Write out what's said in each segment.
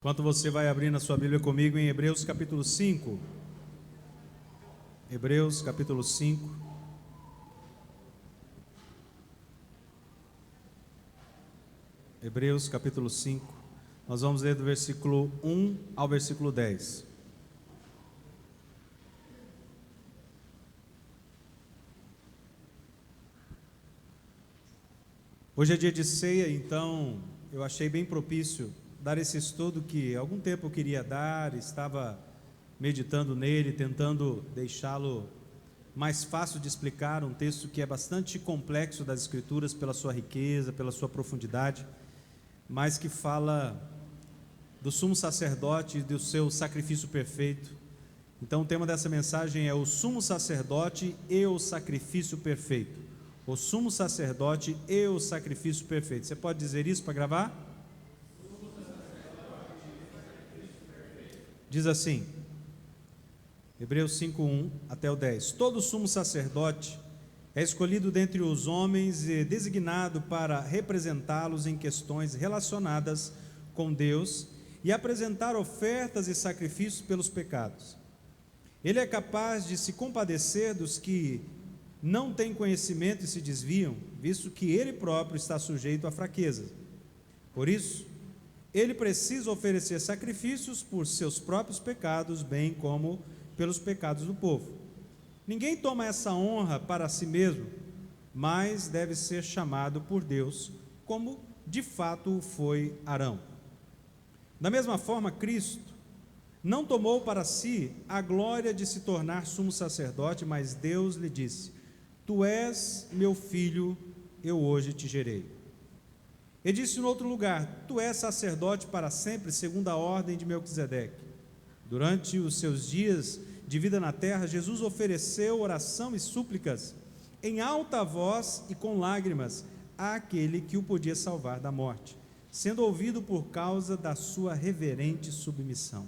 Enquanto você vai abrindo a sua Bíblia comigo em Hebreus capítulo 5. Hebreus capítulo 5. Hebreus capítulo 5. Nós vamos ler do versículo 1 ao versículo 10. Hoje é dia de ceia, então eu achei bem propício dar esse estudo que há algum tempo eu queria dar, estava meditando nele, tentando deixá-lo mais fácil de explicar, um texto que é bastante complexo das Escrituras pela sua riqueza, pela sua profundidade, mas que fala do sumo sacerdote e do seu sacrifício perfeito. Então o tema dessa mensagem é o sumo sacerdote e o sacrifício perfeito. O sumo sacerdote e o sacrifício perfeito. Você pode dizer isso para gravar? Diz assim, Hebreus 5:1 até o 10. Todo sumo sacerdote é escolhido dentre os homens e designado para representá-los em questões relacionadas com Deus e apresentar ofertas e sacrifícios pelos pecados. Ele é capaz de se compadecer dos que não têm conhecimento e se desviam, visto que ele próprio está sujeito a fraquezas. Por isso, ele precisa oferecer sacrifícios por seus próprios pecados, bem como pelos pecados do povo. Ninguém toma essa honra para si mesmo, mas deve ser chamado por Deus, como de fato foi Arão. Da mesma forma, Cristo não tomou para si a glória de se tornar sumo sacerdote, mas Deus lhe disse: Tu és meu filho, eu hoje te gerei. Ele disse em outro lugar: Tu és sacerdote para sempre, segundo a ordem de Melquisedeque. Durante os seus dias de vida na terra, Jesus ofereceu oração e súplicas em alta voz e com lágrimas àquele que o podia salvar da morte, sendo ouvido por causa da sua reverente submissão.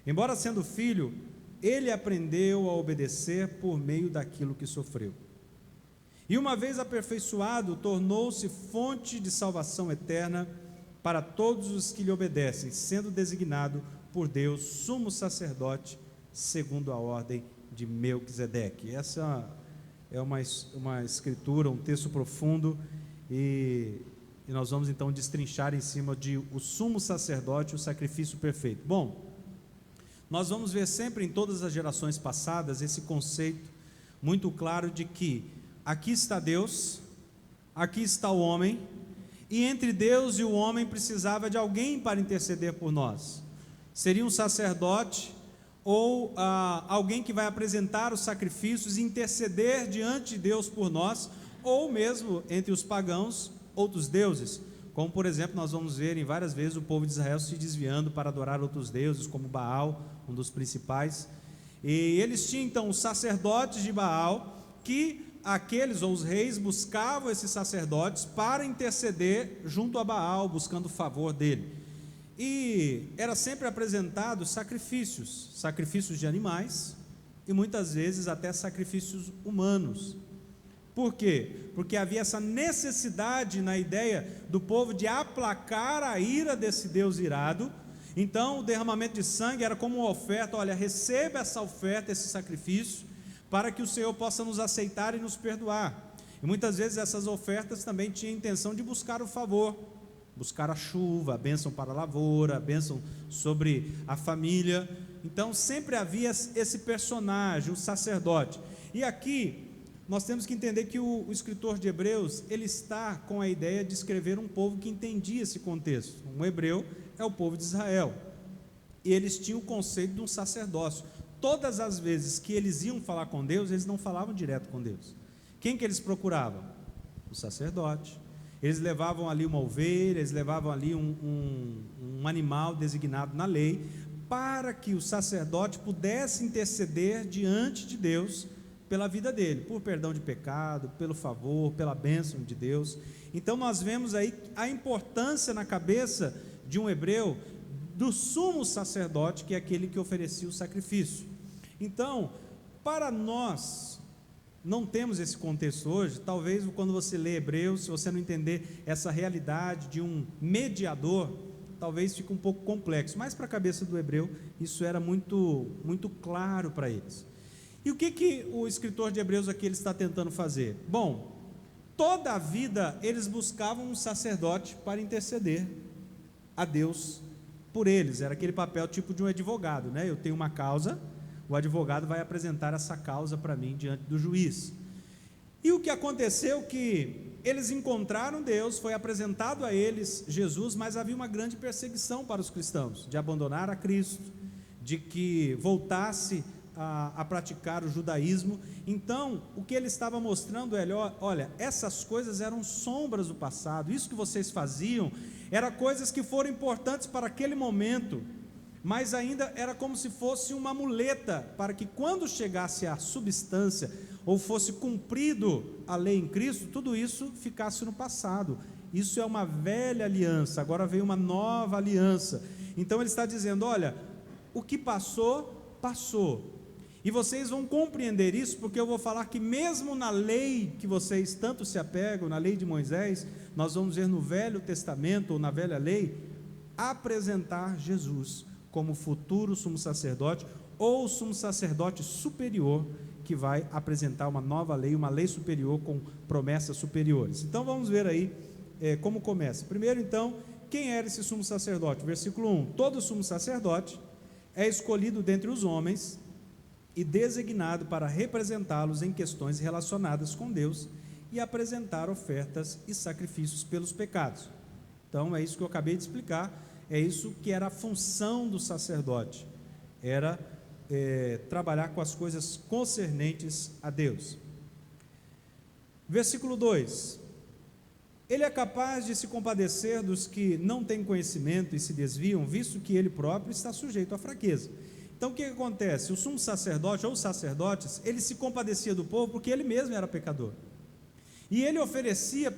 Embora sendo filho, ele aprendeu a obedecer por meio daquilo que sofreu. E uma vez aperfeiçoado, tornou-se fonte de salvação eterna para todos os que lhe obedecem, sendo designado por Deus sumo sacerdote, segundo a ordem de Melquisedeque. Essa é uma escritura, um texto profundo, e nós vamos então destrinchar em cima de o sumo sacerdote, o sacrifício perfeito. Bom, nós vamos ver sempre em todas as gerações passadas esse conceito muito claro de que aqui está Deus, aqui está o homem, e entre Deus e o homem precisava de alguém para interceder por nós. Seria um sacerdote ou alguém que vai apresentar os sacrifícios e interceder diante de Deus por nós, ou mesmo entre os pagãos, outros deuses, como por exemplo nós vamos ver em várias vezes o povo de Israel se desviando para adorar outros deuses, como Baal, um dos principais, e eles tinham então os sacerdotes de Baal, que aqueles ou os reis buscavam esses sacerdotes para interceder junto a Baal, buscando o favor dele. E era sempre apresentado sacrifícios de animais e muitas vezes até sacrifícios humanos. Por quê? Porque havia essa necessidade na ideia do povo de aplacar a ira desse Deus irado. Então o derramamento de sangue era como uma oferta: olha, receba essa oferta, esse sacrifício, para que o Senhor possa nos aceitar e nos perdoar. E muitas vezes essas ofertas também tinham a intenção de buscar o favor, buscar a chuva, a bênção para a lavoura, a bênção sobre a família. Então sempre havia esse personagem, o sacerdote. E aqui nós temos que entender que o escritor de Hebreus, ele está com a ideia de escrever um povo que entendia esse contexto. Um hebreu é o povo de Israel, e eles tinham o conceito de um sacerdócio. Todas as vezes que eles iam falar com Deus, eles não falavam direto com Deus. Quem que eles procuravam? O sacerdote. Eles levavam ali uma ovelha, eles levavam ali um animal designado na lei, para que o sacerdote pudesse interceder diante de Deus pela vida dele, por perdão de pecado, pelo favor, pela bênção de Deus. Então nós vemos aí a importância na cabeça de um hebreu do sumo sacerdote, que é aquele que oferecia o sacrifício. Então, para nós, não temos esse contexto hoje. Talvez quando você lê Hebreus, se você não entender essa realidade de um mediador, talvez fique um pouco complexo, mas para a cabeça do hebreu isso era muito claro para eles. E o que o escritor de Hebreus aqui ele está tentando fazer? Bom, toda a vida eles buscavam um sacerdote para interceder a Deus por eles, era aquele papel tipo de um advogado, né? Eu tenho uma causa, o advogado vai apresentar essa causa para mim diante do juiz. E o que aconteceu que eles encontraram Deus, foi apresentado a eles Jesus, mas havia uma grande perseguição para os cristãos, de abandonar a Cristo, de que voltasse a praticar o judaísmo. Então, o que ele estava mostrando é, olha, essas coisas eram sombras do passado, isso que vocês faziam, eram coisas que foram importantes para aquele momento, mas ainda era como se fosse uma muleta, para que quando chegasse a substância, ou fosse cumprido a lei em Cristo, tudo isso ficasse no passado. Isso é uma velha aliança, agora veio uma nova aliança. Então ele está dizendo, olha, o que passou, passou. E vocês vão compreender isso, porque eu vou falar que mesmo na lei que vocês tanto se apegam, na lei de Moisés, nós vamos ver no Velho Testamento, ou na velha lei, apresentar Jesus como futuro sumo sacerdote, ou sumo sacerdote superior, que vai apresentar uma nova lei, uma lei superior com promessas superiores. Então vamos ver aí como começa. Primeiro então, quem era esse sumo sacerdote? Versículo 1, todo sumo sacerdote é escolhido dentre os homens e designado para representá-los em questões relacionadas com Deus e apresentar ofertas e sacrifícios pelos pecados. Então é isso que eu acabei de explicar, é isso que era a função do sacerdote, era trabalhar com as coisas concernentes a Deus. Versículo 2, ele é capaz de se compadecer dos que não têm conhecimento e se desviam, visto que ele próprio está sujeito à fraqueza. Então o que acontece? O sumo sacerdote ou os sacerdotes, ele se compadecia do povo porque ele mesmo era pecador, e ele oferecia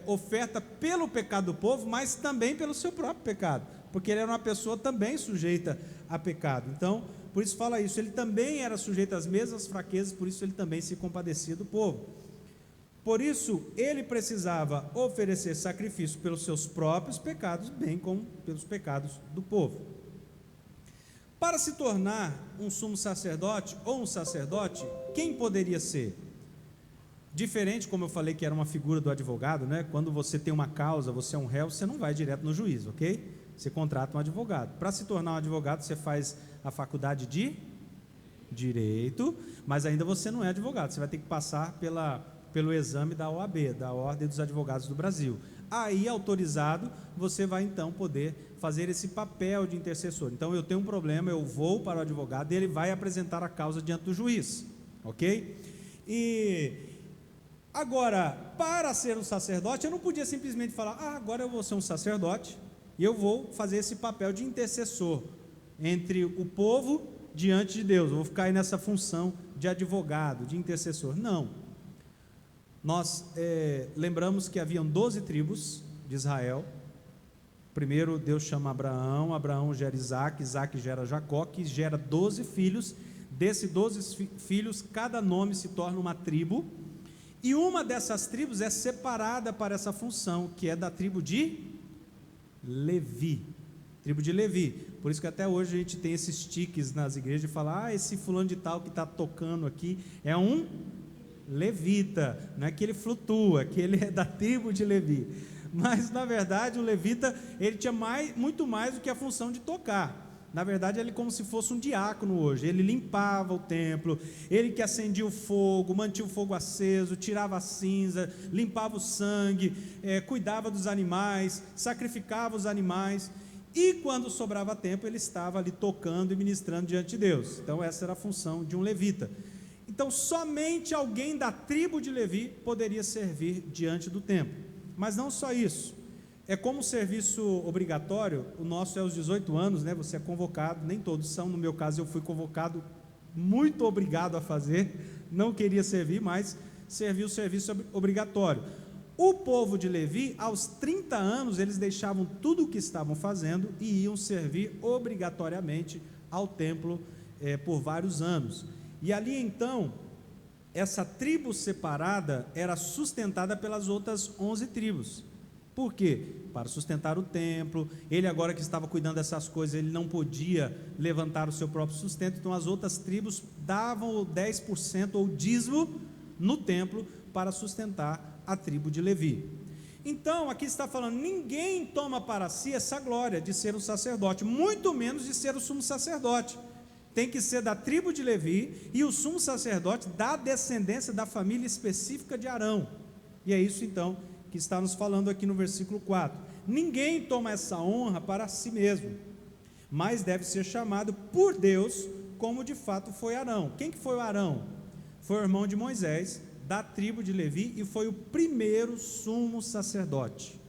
oferta pelo pecado do povo, mas também pelo seu próprio pecado, porque ele era uma pessoa também sujeita a pecado. Então por isso fala isso, ele também era sujeito às mesmas fraquezas, por isso ele também se compadecia do povo. Por isso ele precisava oferecer sacrifício pelos seus próprios pecados, bem como pelos pecados do povo. Para se tornar um sumo sacerdote ou um sacerdote, quem poderia ser? Diferente, como eu falei que era uma figura do advogado, né? Quando você tem uma causa, você é um réu, você não vai direto no juiz, ok? Você contrata um advogado. Para se tornar um advogado, você faz a faculdade de Direito, mas ainda você não é advogado, você vai ter que passar pelo exame da OAB, da Ordem dos Advogados do Brasil. Aí, autorizado, você vai então poder fazer esse papel de intercessor. Então, eu tenho um problema, eu vou para o advogado, ele vai apresentar a causa diante do juiz, ok? E agora, para ser um sacerdote, eu não podia simplesmente falar, agora eu vou ser um sacerdote, e eu vou fazer esse papel de intercessor entre o povo diante de Deus, eu vou ficar aí nessa função de advogado, de intercessor. Não, nós lembramos que haviam 12 tribos de Israel. Primeiro Deus chama Abraão, Abraão gera Isaac, Isaac gera Jacó, que gera 12 filhos, desses 12 filhos, cada nome se torna uma tribo, e uma dessas tribos é separada para essa função, que é da tribo de Levi, tribo de Levi. Por isso que até hoje a gente tem esses tiques nas igrejas de falar, esse fulano de tal que está tocando aqui é um levita, não é que ele flutua, que ele é da tribo de Levi, mas na verdade o levita, ele tinha muito mais do que a função de tocar. Na verdade ele como se fosse um diácono hoje, ele limpava o templo, ele que acendia o fogo, mantinha o fogo aceso, tirava a cinza, limpava o sangue, cuidava dos animais, sacrificava os animais, e quando sobrava tempo ele estava ali tocando e ministrando diante de Deus. Então essa era a função de um levita. Então somente alguém da tribo de Levi poderia servir diante do templo, mas não só isso, é como um serviço obrigatório. O nosso é aos 18 anos, né? Você é convocado, nem todos são, no meu caso eu fui convocado, muito obrigado a fazer, não queria servir, mas servi o serviço obrigatório. O povo de Levi, aos 30 anos, eles deixavam tudo o que estavam fazendo e iam servir obrigatoriamente ao templo por vários anos. E ali então, essa tribo separada era sustentada pelas outras 11 tribos. Por quê? Para sustentar o templo. Ele agora que estava cuidando dessas coisas, ele não podia levantar o seu próprio sustento, então as outras tribos davam o 10% ou dízimo no templo para sustentar a tribo de Levi. Então aqui está falando, ninguém toma para si essa glória de ser um sacerdote, muito menos de ser o sumo sacerdote. Tem que ser da tribo de Levi, e o sumo sacerdote da descendência da família específica de Arão. E é isso então que está nos falando aqui no versículo 4. Ninguém toma essa honra para si mesmo, mas deve ser chamado por Deus, como de fato foi Arão. Quem que foi o Arão? Foi o irmão de Moisés, da tribo de Levi, e foi o primeiro sumo sacerdote.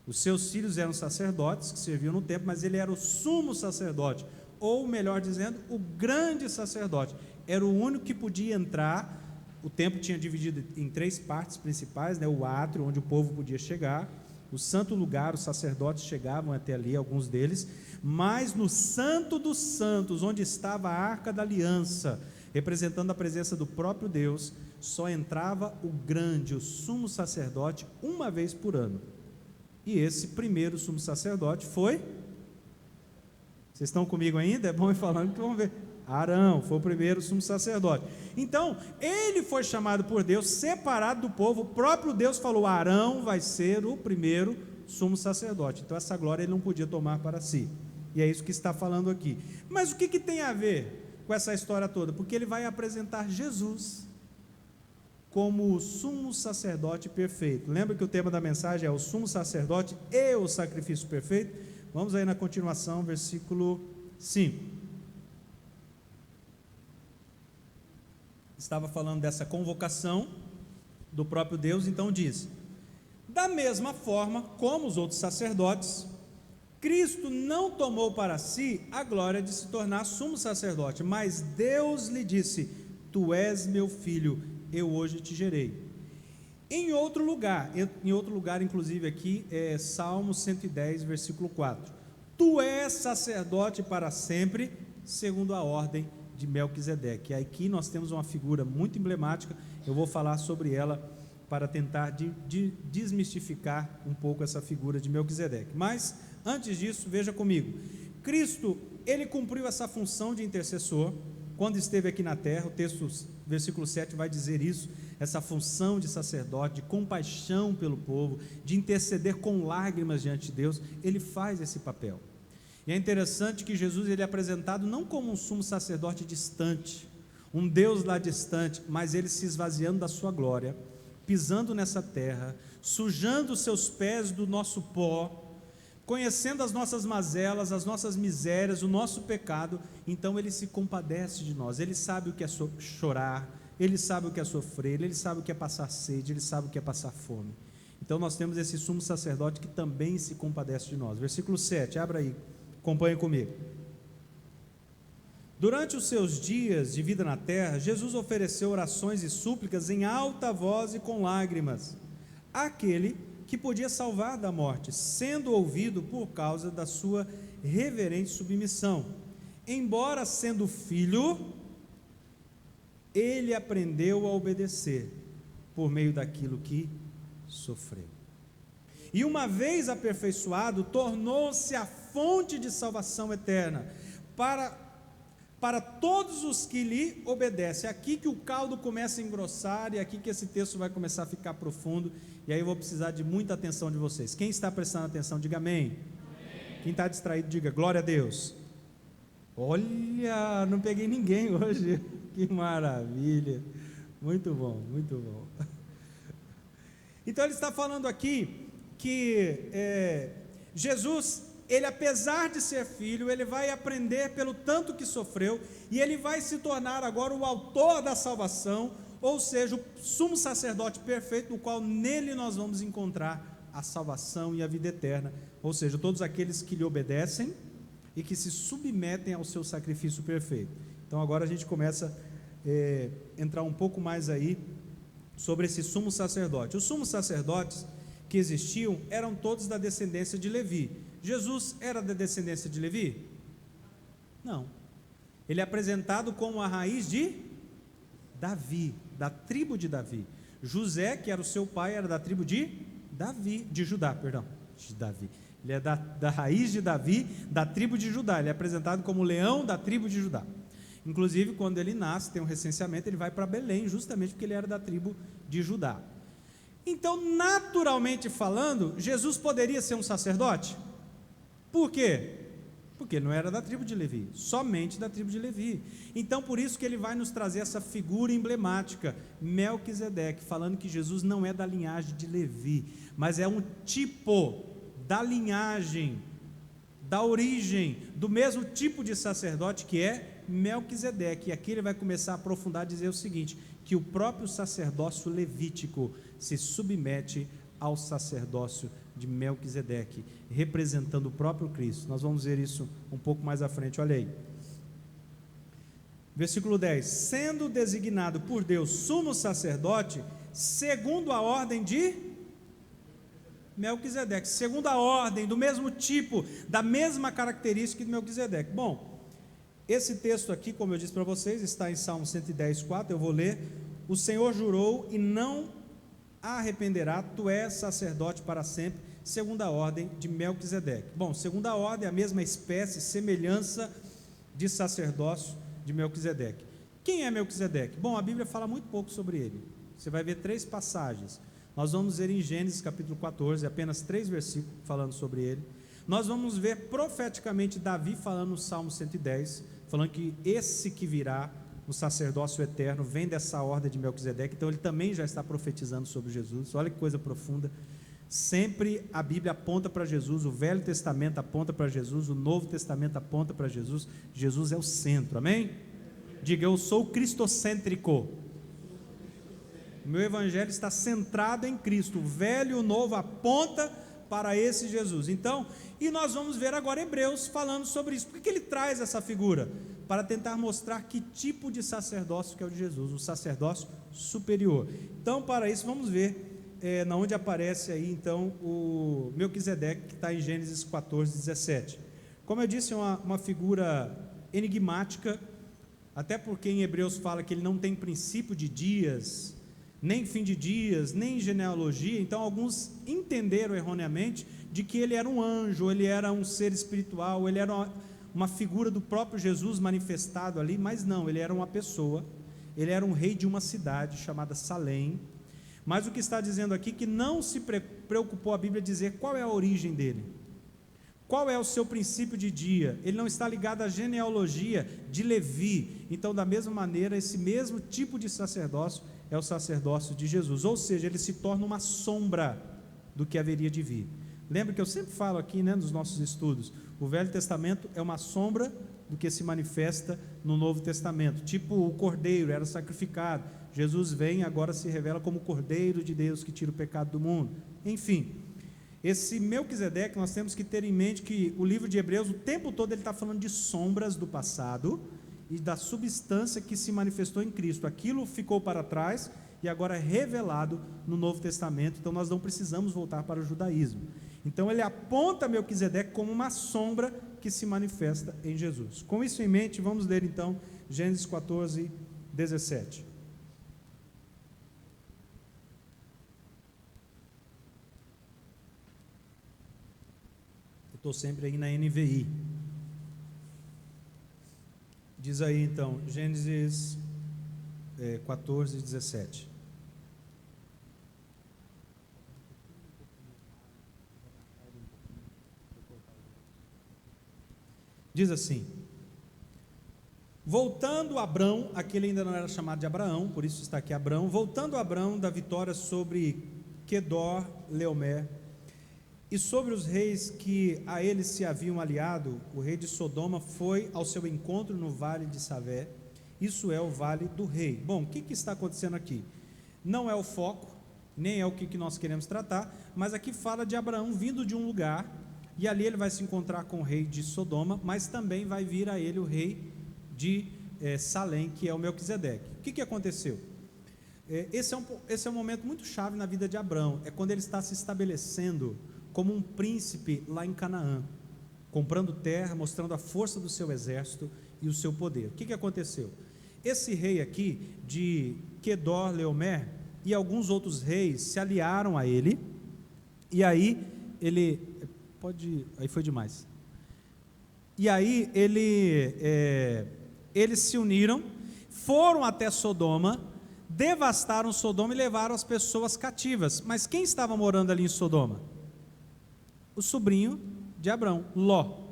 Os seus filhos eram sacerdotes que serviam no templo, mas ele era o sumo sacerdote, ou melhor dizendo, o grande sacerdote. Era o único que podia entrar. O templo tinha dividido em 3 partes principais, né? O átrio, onde o povo podia chegar, o santo lugar, os sacerdotes chegavam até ali, alguns deles, mas no santo dos santos, onde estava a arca da aliança, representando a presença do próprio Deus, só entrava o grande, o sumo sacerdote, uma vez por ano. E esse primeiro sumo sacerdote foi... Vocês estão comigo ainda? É bom ir falando que vamos ver. Arão foi o primeiro sumo sacerdote. Então, ele foi chamado por Deus, separado do povo. O próprio Deus falou: Arão vai ser o primeiro sumo sacerdote. Então, essa glória ele não podia tomar para si. E é isso que está falando aqui. Mas o que tem a ver com essa história toda? Porque ele vai apresentar Jesus como o sumo sacerdote perfeito. Lembra que o tema da mensagem é o sumo sacerdote e o sacrifício perfeito? Vamos aí na continuação, versículo 5. Estava falando dessa convocação do próprio Deus, então diz: da mesma forma como os outros sacerdotes, Cristo não tomou para si a glória de se tornar sumo sacerdote, mas Deus lhe disse: tu és meu filho, eu hoje te gerei. Em outro lugar, inclusive aqui é Salmo 110, versículo 4: tu és sacerdote para sempre, segundo a ordem de Melquisedeque. E aqui nós temos uma figura muito emblemática, eu vou falar sobre ela para tentar desmistificar um pouco essa figura de Melquisedeque. Mas, antes disso, veja comigo, Cristo, ele cumpriu essa função de intercessor, quando esteve aqui na terra. O texto, versículo 7 vai dizer isso, essa função de sacerdote, de compaixão pelo povo, de interceder com lágrimas diante de Deus. Ele faz esse papel. E é interessante que Jesus ele é apresentado não como um sumo sacerdote distante, um Deus lá distante, mas ele se esvaziando da sua glória, pisando nessa terra, sujando os seus pés do nosso pó, conhecendo as nossas mazelas, as nossas misérias, o nosso pecado. Então ele se compadece de nós. Ele sabe o que é chorar, ele sabe o que é sofrer, ele sabe o que é passar sede, ele sabe o que é passar fome. Então nós temos esse sumo sacerdote que também se compadece de nós. Versículo 7, abra aí, acompanhe comigo. Durante os seus dias de vida na terra, Jesus ofereceu orações e súplicas em alta voz e com lágrimas àquele que podia salvar da morte, sendo ouvido por causa da sua reverente submissão. Embora sendo filho, ele aprendeu a obedecer por meio daquilo que sofreu. E uma vez aperfeiçoado, tornou-se a fonte de salvação eterna para todos os que lhe obedecem. É aqui que o caldo começa a engrossar, e é aqui que esse texto vai começar a ficar profundo, e aí eu vou precisar de muita atenção de vocês. Quem está prestando atenção, diga amém. Amém. Quem está distraído, diga glória a Deus. Olha, não peguei ninguém hoje, que maravilha, muito bom, muito bom. Então ele está falando aqui que Jesus, ele apesar de ser filho, ele vai aprender pelo tanto que sofreu, e ele vai se tornar agora o autor da salvação, ou seja, o sumo sacerdote perfeito, no qual nele nós vamos encontrar a salvação e a vida eterna, ou seja, todos aqueles que lhe obedecem e que se submetem ao seu sacrifício perfeito. Então agora a gente começa a entrar um pouco mais aí sobre esse sumo sacerdote. Os sumos sacerdotes que existiam eram todos da descendência de Levi. Jesus era da descendência de Levi? Não. Ele é apresentado como a raiz de Davi, da tribo de Davi. José, que era o seu pai, era da tribo de de Judá, perdão, de Davi. Ele é da raiz de Davi, da tribo de Judá. Ele é apresentado como leão da tribo de Judá. Inclusive, quando ele nasce, tem um recenseamento, ele vai para Belém, justamente porque ele era da tribo de Judá. Então, naturalmente falando, Jesus poderia ser um sacerdote? Por quê? Porque ele não era da tribo de Levi, somente da tribo de Levi. Então, por isso que ele vai nos trazer essa figura emblemática, Melquisedeque, falando que Jesus não é da linhagem de Levi, mas é um tipo da linhagem, da origem, do mesmo tipo de sacerdote que é Melquisedeque. E aqui ele vai começar a aprofundar, a dizer o seguinte, que o próprio sacerdócio levítico se submete ao sacerdócio de Melquisedeque, representando o próprio Cristo. Nós vamos ver isso um pouco mais à frente, olha aí. Versículo 10: sendo designado por Deus sumo sacerdote, segundo a ordem de Melquisedeque, segundo a ordem, do mesmo tipo, da mesma característica de Melquisedeque. Bom, esse texto aqui, como eu disse para vocês, está em Salmo 110:4, eu vou ler. O Senhor jurou e não arrependerá, tu és sacerdote para sempre, segundo a ordem de Melquisedeque. Bom, segundo a ordem, a mesma espécie, semelhança de sacerdócio de Melquisedeque. Quem é Melquisedeque? Bom, a Bíblia fala muito pouco sobre ele. Você vai ver 3 passagens. Nós vamos ver em Gênesis capítulo 14, apenas 3 versículos falando sobre ele. Nós vamos ver profeticamente Davi falando no Salmo 110, falando que esse que virá, o sacerdócio eterno, vem dessa ordem de Melquisedeque. Então ele também já está profetizando sobre Jesus. Olha que coisa profunda. Sempre a Bíblia aponta para Jesus, o Velho Testamento aponta para Jesus, o Novo Testamento aponta para Jesus. Jesus é o centro, amém? Diga, eu sou cristocêntrico. O meu evangelho está centrado em Cristo. O Velho e o Novo aponta para esse Jesus. Então, e nós vamos ver agora Hebreus falando sobre isso. Por que ele traz essa figura? Para tentar mostrar que tipo de sacerdócio que é o de Jesus, o sacerdócio superior. Então, para isso, vamos ver na onde aparece aí, então, o Melquisedeque, que está em Gênesis 14:17. Como eu disse, é uma figura enigmática, até porque em Hebreus fala que ele não tem princípio de dias, nem fim de dias, nem genealogia. Então alguns entenderam erroneamente de que ele era um anjo, ele era um ser espiritual, ele era uma figura do próprio Jesus manifestado ali, mas não, ele era uma pessoa, ele era um rei de uma cidade chamada Salém. Mas o que está dizendo aqui, que não se preocupou a Bíblia dizer qual é a origem dele, qual é o seu princípio de dia. Ele não está ligado à genealogia de Levi. Então, da mesma maneira, esse mesmo tipo de sacerdócio é o sacerdócio de Jesus, ou seja, ele se torna uma sombra do que haveria de vir. Lembra que eu sempre falo aqui, nos nossos estudos, o Velho Testamento é uma sombra do que se manifesta no Novo Testamento. Tipo, o cordeiro era sacrificado, Jesus vem e agora se revela como o Cordeiro de Deus que tira o pecado do mundo. Enfim, esse Melquisedeque, nós temos que ter em mente que o livro de Hebreus, o tempo todo ele está falando de sombras do passado e da substância que se manifestou em Cristo. Aquilo ficou para trás e agora é revelado no Novo Testamento. Então nós não precisamos voltar para o judaísmo. Então ele aponta Melquisedeque como uma sombra que se manifesta em Jesus. Com isso em mente, vamos ler então Gênesis 14:17. Estou sempre aí na NVI. Diz aí então, Gênesis 14:17. Diz assim: voltando Abrão, aqui ele ainda não era chamado de Abraão, por isso está aqui Abrão, voltando Abrão da vitória sobre Quedor Leomer, e sobre os reis que a ele se haviam aliado, o rei de Sodoma foi ao seu encontro no vale de Savé, isso é o vale do rei. Bom, o que está acontecendo aqui? Não é o foco, nem é o que nós queremos tratar, mas aqui fala de Abraão vindo de um lugar, e ali ele vai se encontrar com o rei de Sodoma, mas também vai vir a ele o rei de Salém, que é o Melquisedeque. O que aconteceu? Esse é um momento muito chave na vida de Abraão, é quando ele está se estabelecendo como um príncipe lá em Canaã, comprando terra, mostrando a força do seu exército e o seu poder. O que aconteceu? Esse rei aqui, de Quedor Leomer, e alguns outros reis se aliaram a ele, E aí aí foi demais. E aí eles se uniram, foram até Sodoma, devastaram Sodoma e levaram as pessoas cativas. Mas quem estava morando ali em Sodoma? O sobrinho de Abrão, Ló.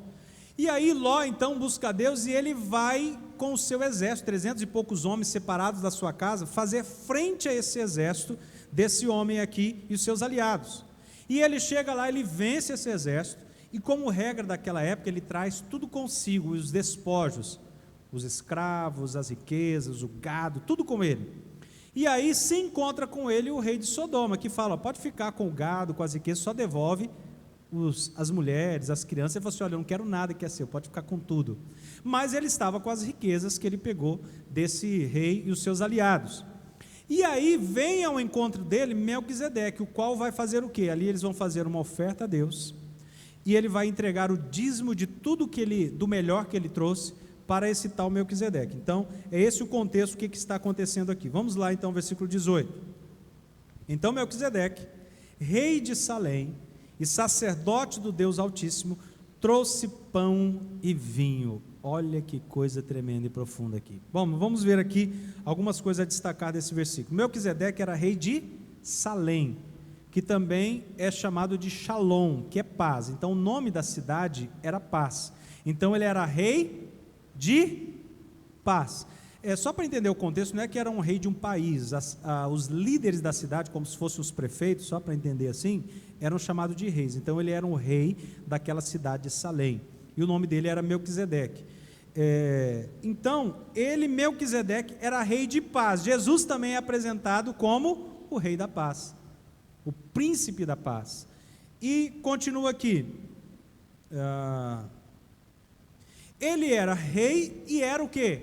E aí Ló então busca Deus e ele vai com o seu exército, 300 e poucos homens separados da sua casa, fazer frente a esse exército desse homem aqui e os seus aliados. E ele chega lá, ele vence esse exército, e como regra daquela época, ele traz tudo consigo, os despojos, os escravos, as riquezas, o gado, tudo com ele. E aí se encontra com ele o rei de Sodoma, que fala, pode ficar com o gado, com as riquezas, só devolve as mulheres, as crianças. Ele falou assim, olha, eu não quero nada que é seu, pode ficar com tudo. Mas ele estava com as riquezas que ele pegou desse rei e os seus aliados. E aí vem ao encontro dele Melquisedeque, o qual vai fazer o quê? Ali eles vão fazer uma oferta a Deus, e ele vai entregar o dízimo de tudo do melhor que ele trouxe para esse tal Melquisedeque. Então, é esse o contexto, o que está acontecendo aqui. Vamos lá então, versículo 18. Então Melquisedeque, rei de Salém e sacerdote do Deus Altíssimo, trouxe pão e vinho. Olha que coisa tremenda e profunda aqui. Bom, vamos ver aqui algumas coisas a destacar desse versículo. Melquisedeque era rei de Salém, que também é chamado de Shalom, que é paz. Então o nome da cidade era Paz. Então ele era rei de paz. Só para entender o contexto, não é que era um rei de um país. Os líderes da cidade, como se fossem os prefeitos, só para entender assim, eram chamados de reis. Então ele era um rei daquela cidade de Salém, e o nome dele era Melquisedeque. Então Melquisedeque era rei de paz. Jesus também é apresentado como o rei da paz, o príncipe da paz. E continua aqui, ele era rei e era o quê?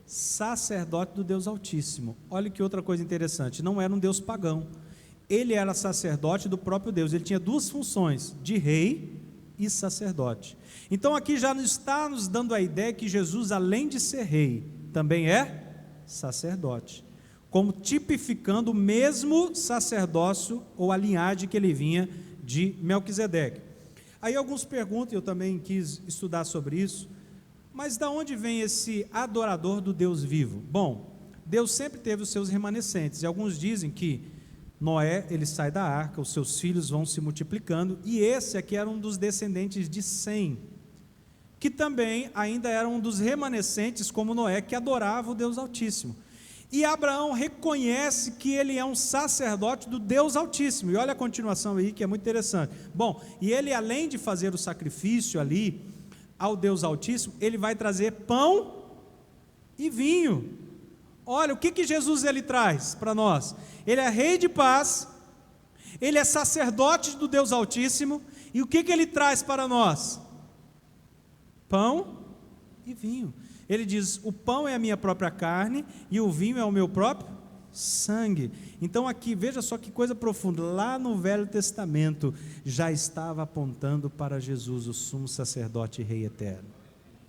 Sacerdote do Deus Altíssimo. Olha que outra coisa interessante, não era um Deus pagão, ele era sacerdote do próprio Deus. Ele tinha duas funções, de rei e sacerdote. Então aqui já está nos dando a ideia que Jesus, além de ser rei, também é sacerdote, como tipificando o mesmo sacerdócio ou a linhagem que ele vinha de Melquisedeque. Aí alguns perguntam, eu também quis estudar sobre isso, mas da onde vem esse adorador do Deus vivo? Bom, Deus sempre teve os seus remanescentes, e alguns dizem que Noé, ele sai da arca, os seus filhos vão se multiplicando, e esse aqui era um dos descendentes de Sem, que também ainda era um dos remanescentes como Noé, que adorava o Deus Altíssimo. E Abraão reconhece que ele é um sacerdote do Deus Altíssimo, e olha a continuação aí que é muito interessante. Bom, e ele, além de fazer o sacrifício ali ao Deus Altíssimo, ele vai trazer pão e vinho. Olha, o que Jesus ele traz para nós? Ele é rei de paz, ele é sacerdote do Deus Altíssimo, e o que ele traz para nós? Pão e vinho. Ele diz, o pão é a minha própria carne, e o vinho é o meu próprio sangue. Então aqui, veja só que coisa profunda, lá no Velho Testamento, já estava apontando para Jesus, o sumo sacerdote e rei eterno.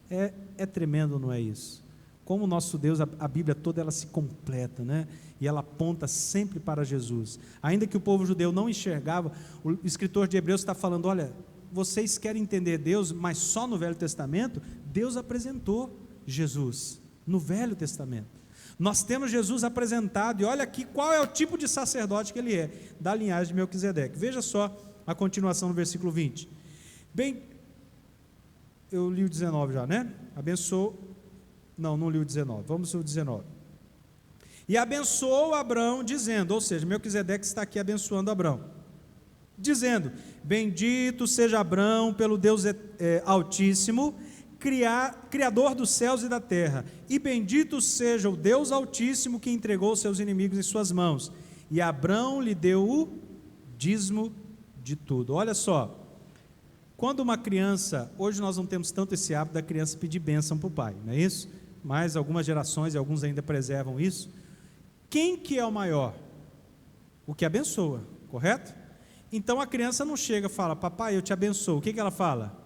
É tremendo, não é isso? Como o nosso Deus, a Bíblia toda ela se completa, né? E ela aponta sempre para Jesus. Ainda que o povo judeu não enxergava, o escritor de Hebreus está falando, olha, vocês querem entender Deus, mas só no Velho Testamento? Deus apresentou Jesus no Velho Testamento. Nós temos Jesus apresentado, e olha aqui qual é o tipo de sacerdote que ele é, da linhagem de Melquisedeque. Veja só a continuação no versículo 20. Bem, eu li o 19 já, né? Não li o 19, vamos ao 19. E abençoou Abrão, dizendo, ou seja, Melquisedeque está aqui abençoando Abrão, dizendo, bendito seja Abrão pelo Deus Altíssimo, Criador dos céus e da terra, e bendito seja o Deus Altíssimo que entregou os seus inimigos em suas mãos, e Abrão lhe deu o dízimo de tudo. Olha só, quando uma criança, hoje nós não temos tanto esse hábito da criança pedir bênção para o pai, não é isso? Mas algumas gerações, e alguns ainda preservam isso. Quem que é o maior? O que abençoa, correto? Então a criança não chega e fala, papai, eu te abençoo. O que ela fala?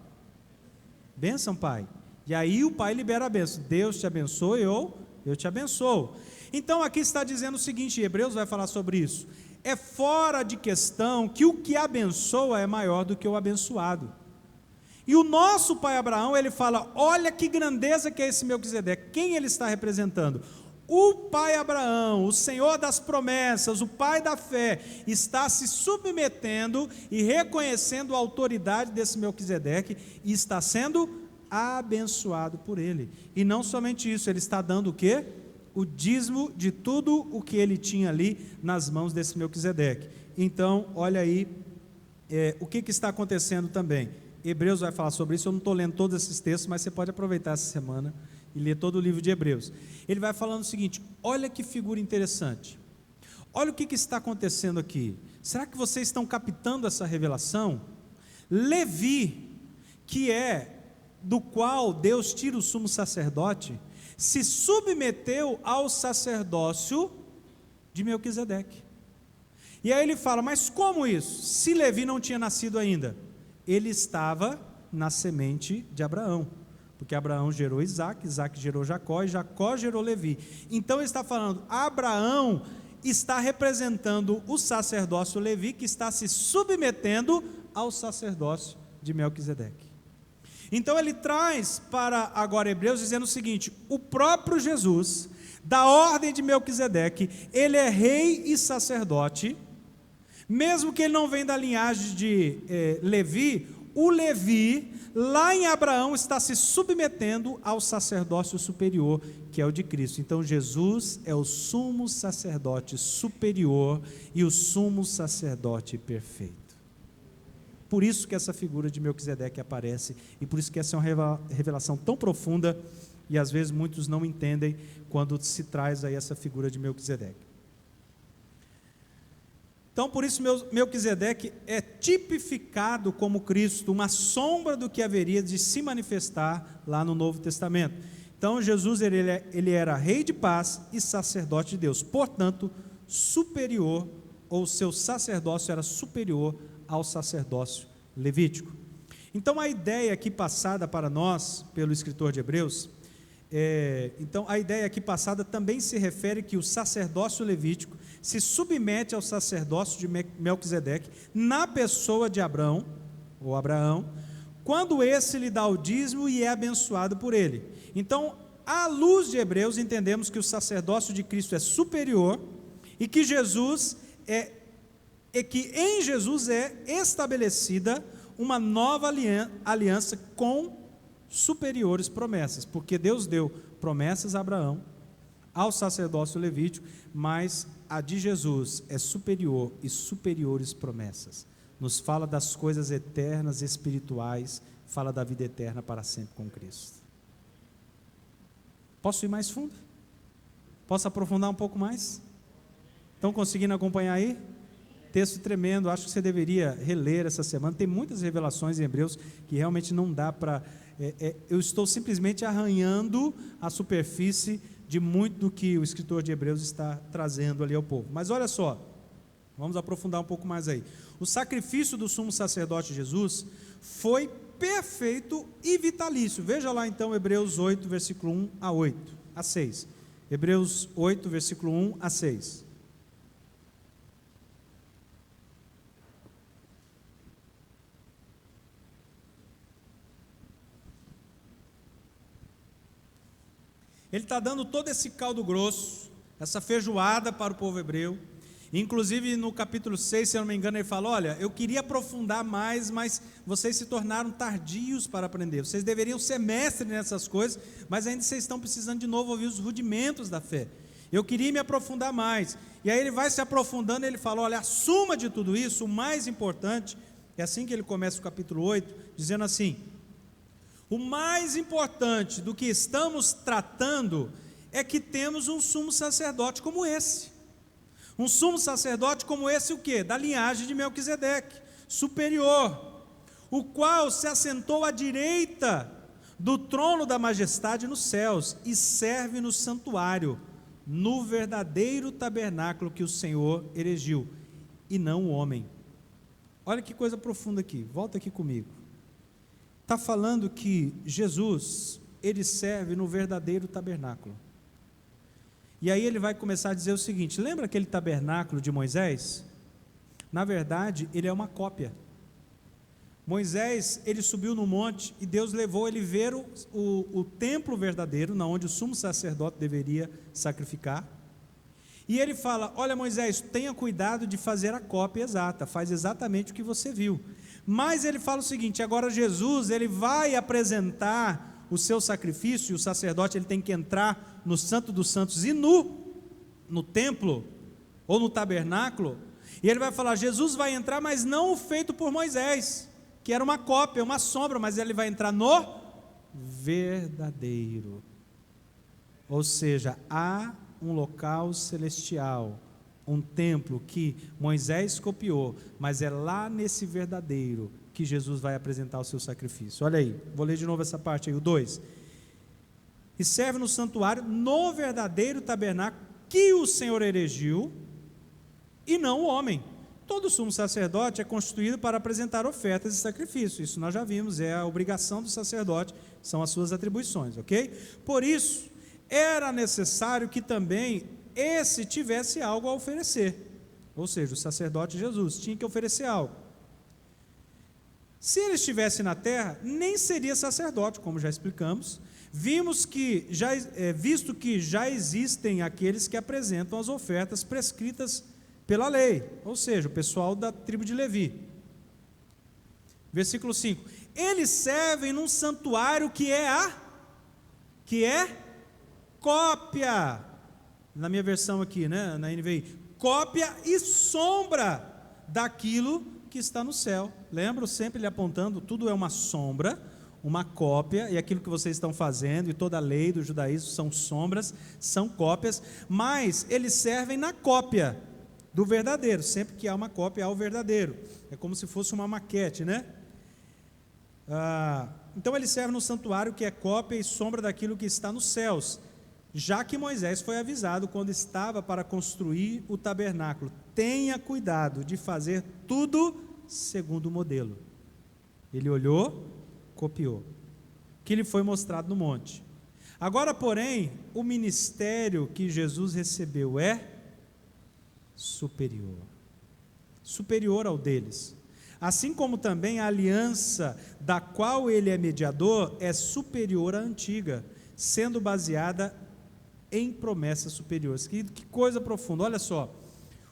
Bênção, pai. E aí o pai libera a bênção. Deus te abençoe ou eu te abençoo. Então aqui está dizendo o seguinte, Hebreus vai falar sobre isso. é fora de questão que o que abençoa é maior do que o abençoado. E o nosso pai Abraão, ele fala, olha que grandeza que é esse Melquisedeque. Quem ele está representando? O pai Abraão, o Senhor das promessas, o pai da fé, está se submetendo e reconhecendo a autoridade desse Melquisedeque e está sendo abençoado por ele. E não somente isso, ele está dando o quê? O dízimo de tudo o que ele tinha ali nas mãos desse Melquisedeque. Então, olha aí, o que está acontecendo também. Hebreus vai falar sobre isso, eu não estou lendo todos esses textos, mas você pode aproveitar essa semana e ler todo o livro de Hebreus. Ele vai falando o seguinte, olha que figura interessante, olha o que está acontecendo aqui. Será que vocês estão captando essa revelação? Levi, que é do qual Deus tira o sumo sacerdote, se submeteu ao sacerdócio de Melquisedeque. E aí ele fala, mas como isso? Se Levi não tinha nascido ainda, ele estava na semente de Abraão, porque Abraão gerou Isaac, Isaac gerou Jacó, e Jacó gerou Levi. Então ele está falando, Abraão está representando o sacerdócio Levi, que está se submetendo ao sacerdócio de Melquisedeque. Então ele traz para agora Hebreus dizendo o seguinte, o próprio Jesus, da ordem de Melquisedeque, ele é rei e sacerdote, mesmo que ele não venha da linhagem de Levi, o Levi, lá em Abraão, está se submetendo ao sacerdócio superior, que é o de Cristo. Então Jesus é o sumo sacerdote superior e o sumo sacerdote perfeito. Por isso que essa figura de Melquisedeque aparece, e por isso que essa é uma revelação tão profunda, e às vezes muitos não entendem quando se traz aí essa figura de Melquisedeque. Então, por isso, Melquisedeque é tipificado como Cristo, uma sombra do que haveria de se manifestar lá no Novo Testamento. Então, Jesus, ele era rei de paz e sacerdote de Deus, portanto, superior, ou seu sacerdócio era superior ao sacerdócio levítico. Então, a ideia aqui passada para nós, pelo escritor de Hebreus, então a ideia aqui passada também se refere que o sacerdócio levítico se submete ao sacerdócio de Melquisedeque na pessoa de Abraão, ou Abraão, quando esse lhe dá o dízimo e é abençoado por ele. Então, à luz de Hebreus, entendemos que o sacerdócio de Cristo é superior e que que em Jesus é estabelecida uma nova aliança com superiores promessas, porque Deus deu promessas a Abraão, ao sacerdócio levítico, mas a de Jesus é superior e superiores promessas. Nos fala das coisas eternas, espirituais, fala da vida eterna para sempre com Cristo. Posso ir mais fundo? Posso aprofundar um pouco mais? Estão conseguindo acompanhar aí? Texto tremendo, acho que você deveria reler essa semana. Tem muitas revelações em Hebreus que realmente não dá para... eu estou simplesmente arranhando a superfície de muito do que o escritor de Hebreus está trazendo ali ao povo. Mas olha só, vamos aprofundar um pouco mais aí. O sacrifício do sumo sacerdote Jesus foi perfeito e vitalício. Veja lá então Hebreus 8, versículo 1 a 6. Hebreus 8, versículo 1 a 6. Ele está dando todo esse caldo grosso, essa feijoada para o povo hebreu. Inclusive no capítulo 6, se eu não me engano, ele fala, olha, eu queria aprofundar mais, mas vocês se tornaram tardios para aprender. Vocês deveriam ser mestres nessas coisas, mas ainda vocês estão precisando de novo ouvir os rudimentos da fé. Eu queria me aprofundar mais. E aí ele vai se aprofundando e ele fala, olha, a suma de tudo isso, o mais importante, é assim que ele começa o capítulo 8, dizendo assim, o mais importante do que estamos tratando é que temos um sumo sacerdote como esse. Um sumo sacerdote como esse o quê? Da linhagem de Melquisedeque, superior, o qual se assentou à direita do trono da majestade nos céus e serve no santuário, no verdadeiro tabernáculo que o Senhor erigiu, e não o homem. Olha que coisa profunda aqui, volta aqui comigo. Está falando que Jesus, ele serve no verdadeiro tabernáculo. E aí ele vai começar a dizer o seguinte, lembra aquele tabernáculo de Moisés? Na verdade, ele é uma cópia. Moisés, ele subiu no monte e Deus levou ele ver o templo verdadeiro, na onde o sumo sacerdote deveria sacrificar. E ele fala: olha, Moisés, tenha cuidado de fazer a cópia exata, faz exatamente o que você viu. Mas ele fala o seguinte: agora Jesus, ele vai apresentar o seu sacrifício, e o sacerdote ele tem que entrar no Santo dos Santos e no templo, ou no tabernáculo, e ele vai falar: Jesus vai entrar, mas não o feito por Moisés, que era uma cópia, uma sombra, mas ele vai entrar no verdadeiro. Ou seja, há um local celestial, um templo que Moisés copiou, mas é lá nesse verdadeiro que Jesus vai apresentar o seu sacrifício. Olha aí, vou ler de novo essa parte aí, o 2. E serve no santuário, no verdadeiro tabernáculo que o Senhor erigiu, e não o homem. Todo sumo sacerdote é constituído para apresentar ofertas e sacrifícios. Isso nós já vimos, é a obrigação do sacerdote, são as suas atribuições, ok? Por isso, era necessário que também esse tivesse algo a oferecer. Ou seja, o sacerdote Jesus tinha que oferecer algo. Se ele estivesse na terra, nem seria sacerdote, como já explicamos. Visto que já existem aqueles que apresentam as ofertas prescritas pela lei, ou seja, o pessoal da tribo de Levi. Versículo 5: eles servem num santuário que é cópia, na minha versão aqui, né, na NVI, cópia e sombra daquilo que está no céu. Lembro sempre ele apontando, tudo é uma sombra, uma cópia, e aquilo que vocês estão fazendo, e toda a lei do judaísmo são sombras, são cópias, mas eles servem na cópia do verdadeiro. Sempre que há uma cópia, há o verdadeiro. É como se fosse uma maquete, né? Então ele serve no santuário que é cópia e sombra daquilo que está nos céus, já que Moisés foi avisado quando estava para construir o tabernáculo: tenha cuidado de fazer tudo segundo o modelo. Ele olhou, copiou, que lhe foi mostrado no monte. Agora, porém, o ministério que Jesus recebeu é superior ao deles, assim como também a aliança da qual ele é mediador é superior à antiga, sendo baseada em promessas superiores. Que coisa profunda, olha só,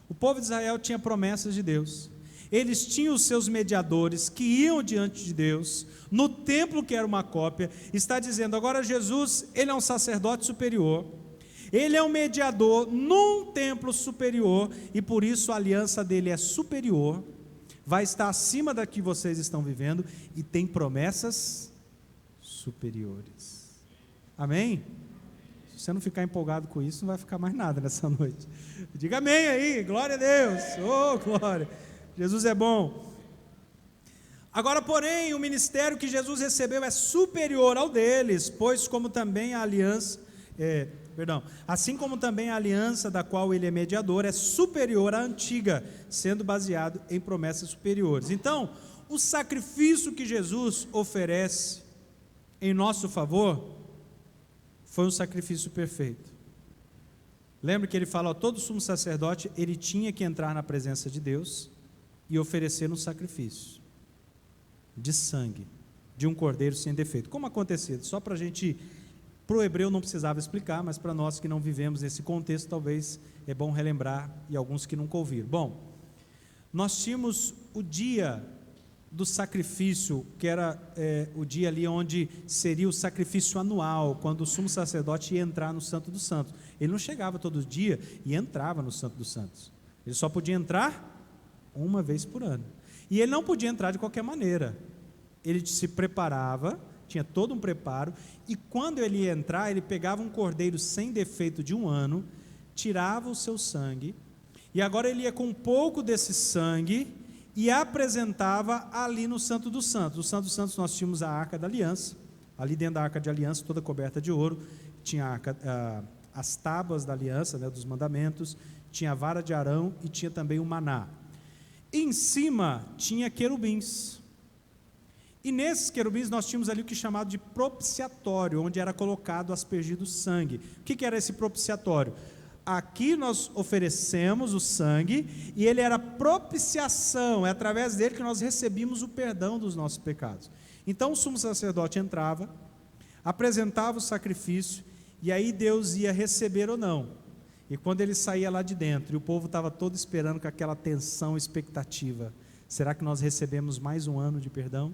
o povo de Israel tinha promessas de Deus, eles tinham os seus mediadores que iam diante de Deus, no templo que era uma cópia. Está dizendo, agora Jesus, ele é um sacerdote superior, ele é um mediador num templo superior, e por isso a aliança dele é superior, vai estar acima da que vocês estão vivendo, e tem promessas superiores. Amém? Se você não ficar empolgado com isso, não vai ficar mais nada nessa noite. Diga amém aí, glória a Deus, oh glória, Jesus é bom. Agora, porém, o ministério que Jesus recebeu é superior ao deles, pois como também a aliança, assim como também a aliança da qual ele é mediador é superior à antiga, sendo baseado em promessas superiores. Então, o sacrifício que Jesus oferece em nosso favor foi um sacrifício perfeito. Lembra que ele fala, todo sumo sacerdote, ele tinha que entrar na presença de Deus e oferecer um sacrifício de sangue, de um cordeiro sem defeito. Como acontecia? Só para a gente, para o hebreu não precisava explicar, mas para nós que não vivemos nesse contexto, talvez é bom relembrar, e alguns que nunca ouviram. Bom, nós tínhamos o dia do sacrifício, que era o dia ali onde seria o sacrifício anual, quando o sumo sacerdote ia entrar no Santo dos Santos. Ele não chegava todo dia e entrava no Santo dos Santos, ele só podia entrar uma vez por ano, e ele não podia entrar de qualquer maneira, ele se preparava, tinha todo um preparo, e quando ele ia entrar, ele pegava um cordeiro sem defeito de um ano, tirava o seu sangue, e agora ele ia com um pouco desse sangue e apresentava ali no Santo dos Santos. No Santo dos Santos nós tínhamos a Arca da Aliança, ali dentro da Arca de Aliança, toda coberta de ouro, tinha as tábuas da aliança, né, dos mandamentos, tinha a vara de Arão e tinha também o maná. Em cima tinha querubins, e nesses querubins nós tínhamos ali o que é chamado de propiciatório, onde era colocado, aspergido sangue. O que era esse propiciatório? aqui nós oferecemos o sangue, e ele era propiciação, é através dele que nós recebíamos o perdão dos nossos pecados. Então o sumo sacerdote entrava, apresentava o sacrifício, e aí Deus ia receber ou não. E quando ele saía lá de dentro, e o povo estava todo esperando com aquela tensão, expectativa, será que nós recebemos mais um ano de perdão?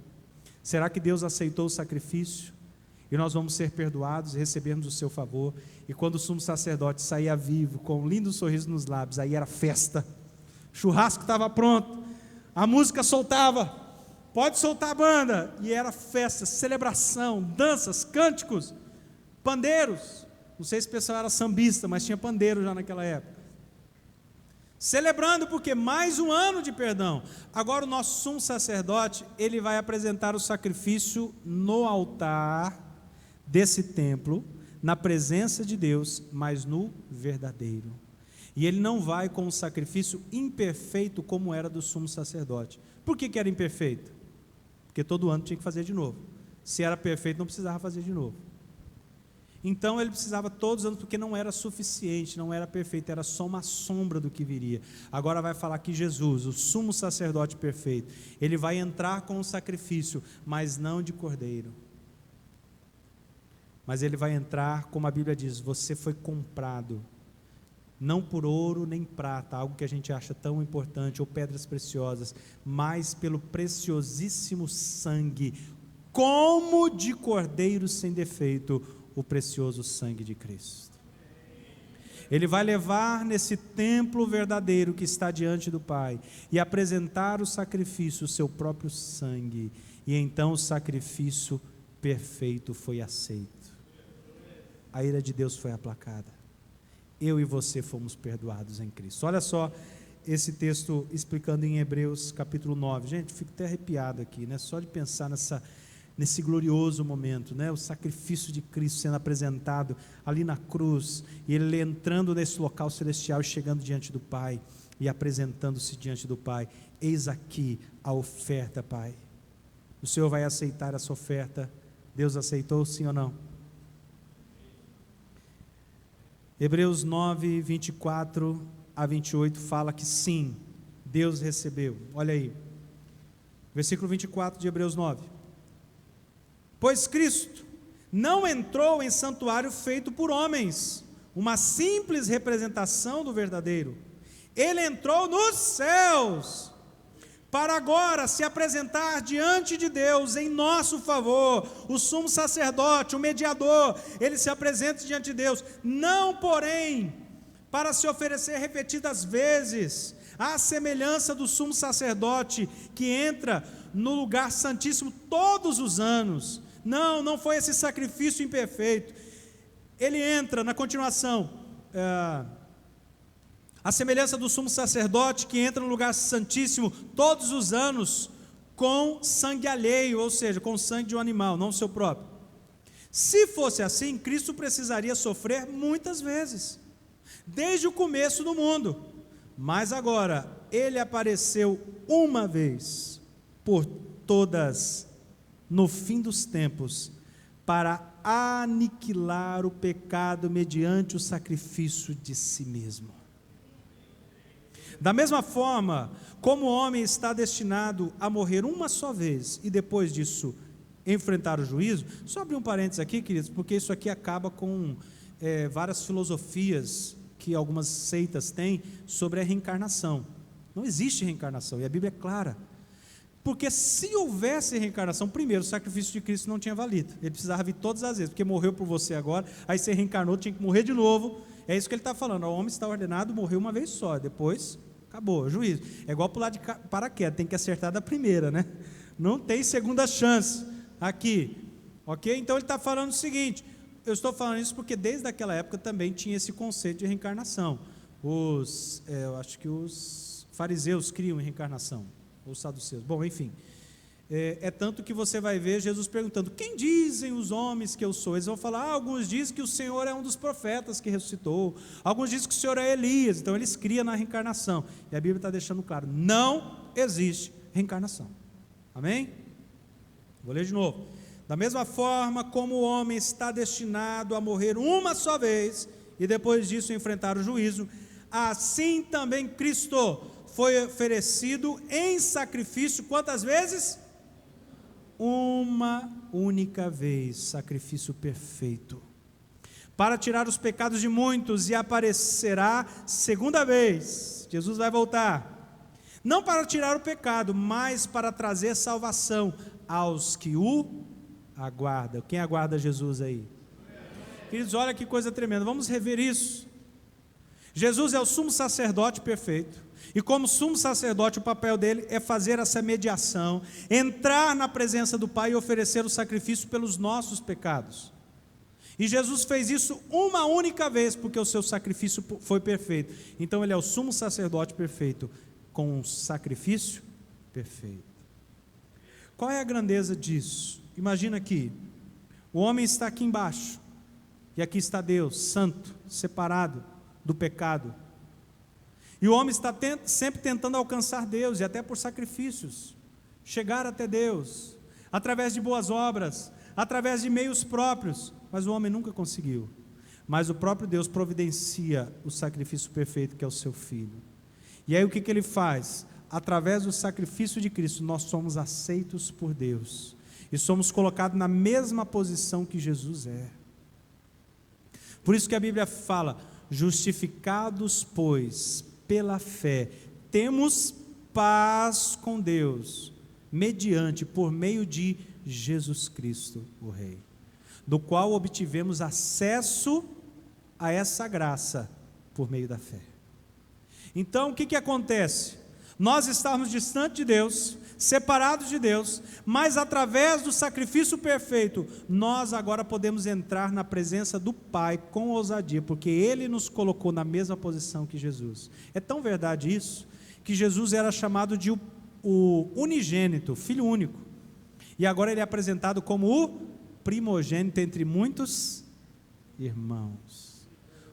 Será que Deus aceitou o sacrifício? E nós vamos ser perdoados e recebermos o seu favor? E quando o sumo sacerdote saía vivo, com um lindo sorriso nos lábios, aí era festa, o churrasco estava pronto, a música soltava, pode soltar a banda, e era festa, celebração, danças, cânticos, pandeiros. Não sei se o pessoal era sambista, mas tinha pandeiro já naquela época. Celebrando, porque mais um ano de perdão. Agora o nosso sumo sacerdote, ele vai apresentar o sacrifício no altar desse templo, na presença de Deus, mas no verdadeiro. E ele não vai com um sacrifício imperfeito como era do sumo sacerdote. Por que era imperfeito? Porque todo ano tinha que fazer de novo. Se era perfeito, não precisava fazer de novo. Então ele precisava todos os anos, porque não era suficiente, não era perfeito, era só uma sombra do que viria. Agora vai falar que Jesus, o sumo sacerdote perfeito, ele vai entrar com o sacrifício, mas não de cordeiro. Mas ele vai entrar, como a Bíblia diz, você foi comprado, não por ouro nem prata, algo que a gente acha tão importante, ou pedras preciosas, mas pelo preciosíssimo sangue, como de cordeiro sem defeito, o precioso sangue de Cristo. Ele vai levar nesse templo verdadeiro que está diante do Pai, e apresentar o sacrifício, o seu próprio sangue, e então o sacrifício perfeito foi aceito. A ira de Deus foi aplacada. Eu e você fomos perdoados em Cristo. Olha só esse texto explicando em Hebreus capítulo 9. Gente, fico até arrepiado aqui, né? Só de pensar nesse glorioso momento, né? O sacrifício de Cristo sendo apresentado ali na cruz, e ele entrando nesse local celestial, chegando diante do Pai e apresentando-se diante do Pai. Eis aqui a oferta, Pai. O Senhor vai aceitar essa oferta? Deus aceitou, sim ou não? Hebreus 9, 24 a 28 fala que sim, Deus recebeu. Olha aí, versículo 24 de Hebreus 9. Pois Cristo não entrou em santuário feito por homens, uma simples representação do verdadeiro. Ele entrou nos céus, para agora se apresentar diante de Deus em nosso favor. O sumo sacerdote, o mediador, ele se apresenta diante de Deus, não porém para se oferecer repetidas vezes, à semelhança do sumo sacerdote que entra no lugar santíssimo todos os anos. Não foi esse sacrifício imperfeito. Ele entra na continuação, a semelhança do sumo sacerdote que entra no lugar santíssimo todos os anos com sangue alheio, ou seja, com sangue de um animal, não o seu próprio. Se fosse assim, Cristo precisaria sofrer muitas vezes, desde o começo do mundo. Mas agora, ele apareceu uma vez por todas, no fim dos tempos, para aniquilar o pecado mediante o sacrifício de si mesmo. Da mesma forma, como o homem está destinado a morrer uma só vez, e depois disso enfrentar o juízo, só abrir um parênteses aqui, queridos, porque isso aqui acaba com várias filosofias que algumas seitas têm sobre a reencarnação. Não existe reencarnação, e a Bíblia é clara. Porque se houvesse reencarnação, primeiro, o sacrifício de Cristo não tinha valido. Ele precisava vir todas as vezes, porque morreu por você agora, aí você reencarnou, tinha que morrer de novo. É isso que ele está falando. O homem está ordenado morrer uma vez só, depois acabou, o juízo. É igual pular de paraquedas, tem que acertar da primeira, né? Não tem segunda chance aqui, ok? Então ele está falando o seguinte, eu estou falando isso porque desde aquela época também tinha esse conceito de reencarnação. Eu acho que os fariseus criam reencarnação, os saduceus, bom, enfim, é tanto que você vai ver Jesus perguntando, quem dizem os homens que eu sou? Eles vão falar, alguns dizem que o Senhor é um dos profetas que ressuscitou, alguns dizem que o Senhor é Elias. Então eles criam na reencarnação, e a Bíblia está deixando claro, não existe reencarnação, amém? Vou ler de novo. Da mesma forma como o homem está destinado a morrer uma só vez, e depois disso enfrentar o juízo, assim também Cristo foi oferecido em sacrifício, quantas vezes? Uma única vez, sacrifício perfeito, para tirar os pecados de muitos, e aparecerá segunda vez. Jesus vai voltar, não para tirar o pecado, mas para trazer salvação aos que o aguardam. Quem aguarda Jesus aí? Queridos, olha que coisa tremenda, vamos rever isso. Jesus é o sumo sacerdote perfeito, e como sumo sacerdote, o papel dele é fazer essa mediação, entrar na presença do Pai e oferecer o sacrifício pelos nossos pecados. E Jesus fez isso uma única vez, porque o seu sacrifício foi perfeito. Então ele é o sumo sacerdote perfeito, com um sacrifício perfeito. Qual é a grandeza disso? Imagina aqui, o homem está aqui embaixo, e aqui está Deus, santo, separado do pecado. E o homem está sempre tentando alcançar Deus, e até por sacrifícios, chegar até Deus, através de boas obras, através de meios próprios, mas o homem nunca conseguiu. Mas o próprio Deus providencia o sacrifício perfeito, que é o seu Filho. E aí o que ele faz? Através do sacrifício de Cristo, nós somos aceitos por Deus, e somos colocados na mesma posição que Jesus é. Por isso que a Bíblia fala: justificados, pois, pela fé, temos paz com Deus, mediante, por meio de Jesus Cristo, o Rei, do qual obtivemos acesso a essa graça, por meio da fé. Então, o que acontece? Nós estávamos distantes de Deus, separados de Deus, mas através do sacrifício perfeito, nós agora podemos entrar na presença do Pai com ousadia, porque Ele nos colocou na mesma posição que Jesus. É tão verdade isso, que Jesus era chamado de o unigênito, filho único, e agora Ele é apresentado como o primogênito entre muitos irmãos.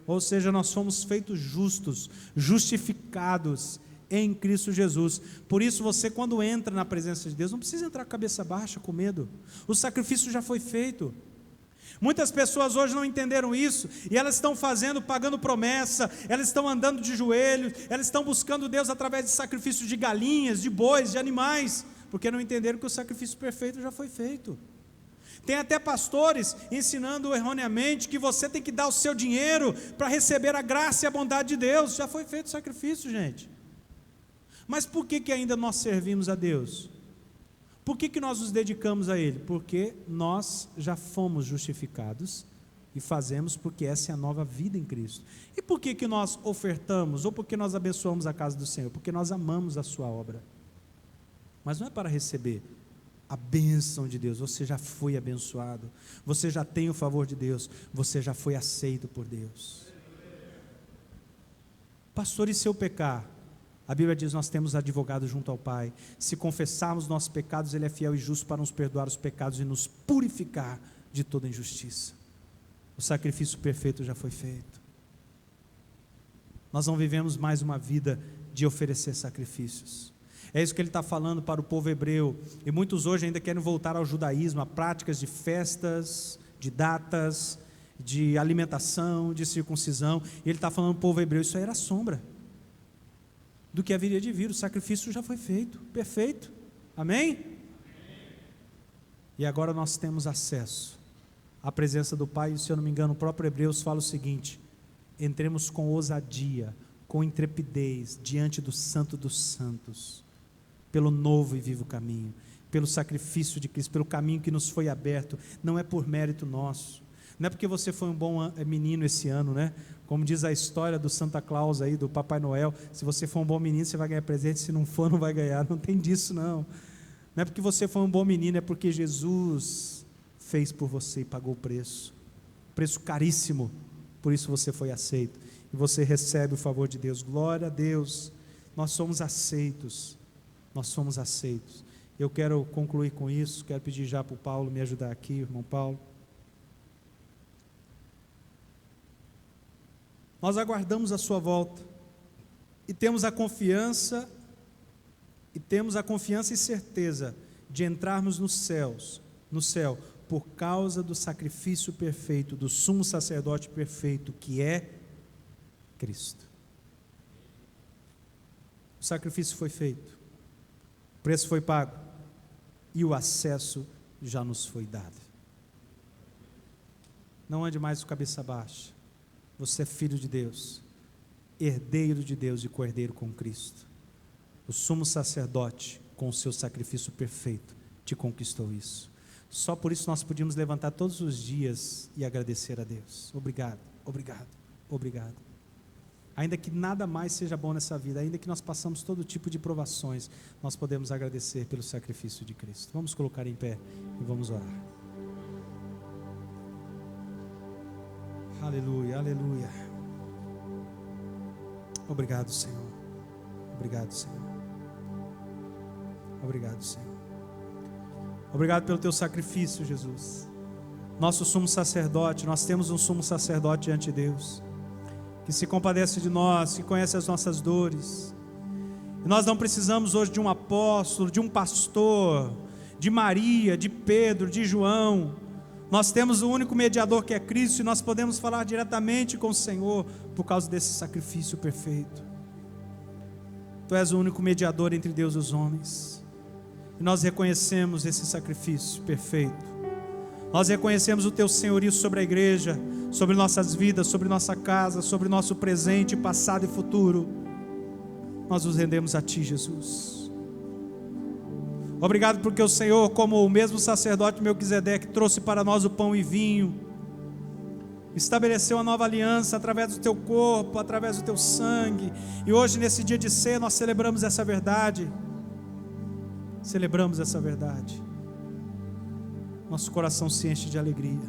Ou seja, nós somos feitos justos, justificados em Cristo Jesus. Por isso você, quando entra na presença de Deus, não precisa entrar com a cabeça baixa, com medo. O sacrifício já foi feito. Muitas pessoas hoje não entenderam isso, e elas estão pagando promessa, elas estão andando de joelhos, elas estão buscando Deus através de sacrifícios de galinhas, de bois, de animais, porque não entenderam que o sacrifício perfeito já foi feito. Tem até pastores ensinando erroneamente que você tem que dar o seu dinheiro para receber a graça e a bondade de Deus. Já foi feito o sacrifício, gente. Mas por que ainda nós servimos a Deus? Por que nós nos dedicamos a Ele? Porque nós já fomos justificados e fazemos porque essa é a nova vida em Cristo. E por que nós ofertamos, ou porque nós abençoamos a casa do Senhor? Porque nós amamos a sua obra. Mas não é para receber a bênção de Deus. Você já foi abençoado, você já tem o favor de Deus, você já foi aceito por Deus. Pastor, e se eu pecar? A Bíblia diz: nós temos advogado junto ao Pai. Se confessarmos nossos pecados, Ele é fiel e justo para nos perdoar os pecados e nos purificar de toda injustiça. O sacrifício perfeito já foi feito. Nós não vivemos mais uma vida de oferecer sacrifícios. É isso que ele está falando para o povo hebreu. E muitos hoje ainda querem voltar ao judaísmo, a práticas de festas, de datas, de alimentação, de circuncisão. E ele está falando para o povo hebreu: isso aí era sombra do que haveria de vir. O sacrifício já foi feito, perfeito. Amém? E agora nós temos acesso à presença do Pai. E, se eu não me engano, o próprio Hebreus fala o seguinte: entremos com ousadia, com intrepidez diante do Santo dos Santos, pelo novo e vivo caminho, pelo sacrifício de Cristo, pelo caminho que nos foi aberto. Não é por mérito nosso, não é porque você foi um bom menino esse ano, né? Como diz a história do Santa Claus aí, do Papai Noel: se você for um bom menino, você vai ganhar presente, se não for, não vai ganhar. Não tem disso, não. Não é porque você foi um bom menino, é porque Jesus fez por você e pagou o preço caríssimo. Por isso você foi aceito, e você recebe o favor de Deus. Glória a Deus, nós somos aceitos. Nós somos aceitos. Eu quero concluir com isso. Quero pedir já para o Paulo me ajudar aqui, irmão Paulo. Nós aguardamos a sua volta, e temos a confiança e certeza de entrarmos no céu, por por causa do sacrifício perfeito, do sumo sacerdote perfeito, que é Cristo. O sacrifício foi feito, o preço foi pago e o acesso já nos foi dado. Não ande mais com cabeça baixa. Você é filho de Deus, herdeiro de Deus e co-herdeiro com Cristo. O sumo sacerdote, com o seu sacrifício perfeito, te conquistou isso. Só por isso nós podíamos levantar todos os dias e agradecer a Deus. Obrigado, obrigado, obrigado. Ainda que nada mais seja bom nessa vida, ainda que nós passamos todo tipo de provações, nós podemos agradecer pelo sacrifício de Cristo. Vamos colocar em pé e vamos orar. Aleluia, aleluia. Obrigado, Senhor. Obrigado, Senhor. Obrigado, Senhor. Obrigado pelo teu sacrifício, Jesus. Nosso sumo sacerdote, nós temos um sumo sacerdote diante de Deus, que se compadece de nós, que conhece as nossas dores. E nós não precisamos hoje de um apóstolo, de um pastor, de Maria, de Pedro, de João. Nós temos o único mediador que é Cristo, e nós podemos falar diretamente com o Senhor por causa desse sacrifício perfeito. Tu és o único mediador entre Deus e os homens, e nós reconhecemos esse sacrifício perfeito. Nós reconhecemos o teu senhorio sobre a igreja, sobre nossas vidas, sobre nossa casa, sobre nosso presente, passado e futuro. Nós nos rendemos a ti, Jesus. Obrigado porque o Senhor, como o mesmo sacerdote Melquisedeque, trouxe para nós o pão e vinho, estabeleceu uma nova aliança através do teu corpo, através do teu sangue. E hoje, nesse dia de ceia, nós celebramos essa verdade. Celebramos essa verdade. Nosso coração se enche de alegria.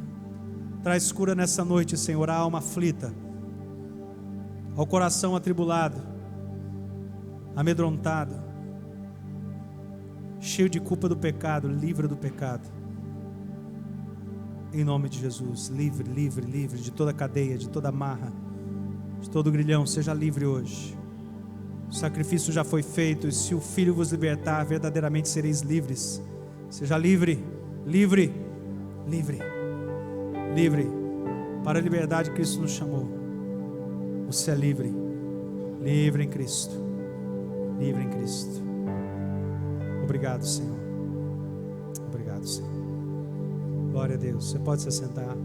Traz cura nessa noite, Senhor, à alma aflita, ao coração atribulado, amedrontado, cheio de culpa do pecado. Livra do pecado, em nome de Jesus. Livre, livre, livre de toda cadeia, de toda amarra, de todo grilhão. Seja livre hoje. O sacrifício já foi feito, e se o Filho vos libertar, verdadeiramente sereis livres. Seja livre, livre, livre, livre. Para a liberdade Cristo nos chamou. Você é livre, livre em Cristo, livre em Cristo. Obrigado, Senhor. Obrigado, Senhor. Glória a Deus. Você pode se sentar.